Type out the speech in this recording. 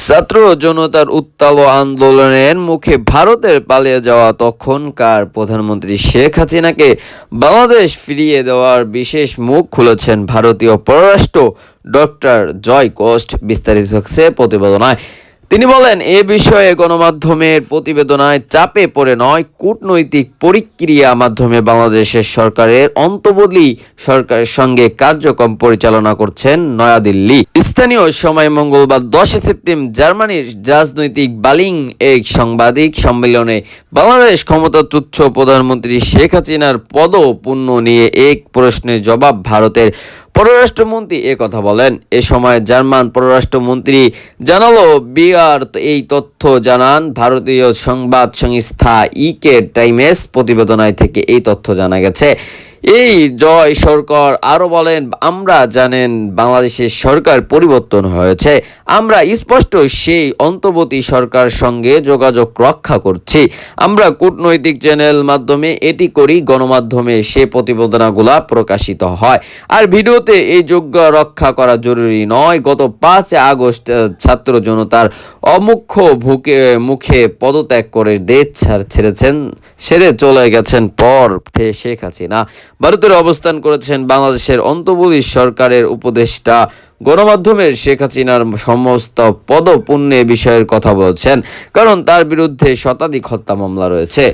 ছাত্র জনতার উত্তাল আন্দোলনের মুখে ভারতের পালিয়ে যাওয়া তখনকার প্রধানমন্ত্রী শেখ হাসিনাকে বাংলাদেশ ফিরিয়ে দেওয়ার বিশেষ মুখ খুলেছেন ভারতীয় পররাষ্ট্র ডক্টর জয় কোস্ট। বিস্তারিত হচ্ছে প্রতিবেদনায়। তিনি বলেন, এ বিষয়ে গণমাধ্যমের প্রতিবেদনায় চাপে পড়ে নয়, কূটনৈতিক প্রক্রিয়া মাধ্যমে বাংলাদেশের সরকারের অন্তর্বর্তী সরকারের সঙ্গে কার্যক্রম পরিচালনা করছেন নয়াদিল্লি। স্থানীয় সময় মঙ্গলবার 10 সেপ্টেম্বর জার্মানির রাজনৈতিক বার্লিন এক সাংবাদিক সম্মেলনে বাংলাদেশ ক্ষমতাচ্যুত প্রধানমন্ত্রী শেখ হাসিনার পদপুণ্য নিয়ে এক প্রশ্নের জবাব ভারতের পররাষ্ট্রমন্ত্রী কথা বলেন। এ সময় জার্মান পররাষ্ট্রমন্ত্রী জানালো, বিআর এই তথ্য জানান ভারতীয় সংবাদ সংস্থা ইকে টাইমস প্রতিবেদনায় থেকে এই তথ্য জানা গেছে। এই জয় সরকার আরো বলেন, আমরা জানেন বাংলাদেশের সরকার পরিবর্তন হয়েছে, আমরা স্পষ্ট সেই অন্তর্বর্তী সরকার সঙ্গে যোগাযোগ রক্ষা করছি। আমরা কূটনৈতিক চ্যানেল মাধ্যমে এটি করি, গণমাধ্যমে সে প্রতিবেদনাগুলা প্রকাশিত হয়। আর ভিডিওতে এই যোগ্য রক্ষা করা জরুরি নয়। গত 5 আগস্ট ছাত্র জনতার মুখে পদত্যাগ করে দেশ ছেড়ে চলে গেছেন পর শেখ হাসিনা ভারতের অবস্থান করেছেন বাংলাদেশের অন্তর্বর্তী সরকারের উপদেষ্টা। গণমাধ্যমের শেখ হাসিনার সমস্ত পদপুণ্যে বিষয়ের কথা বলছেন, কারণ তার বিরুদ্ধে শতাধিক হত্যা মামলা রয়েছে।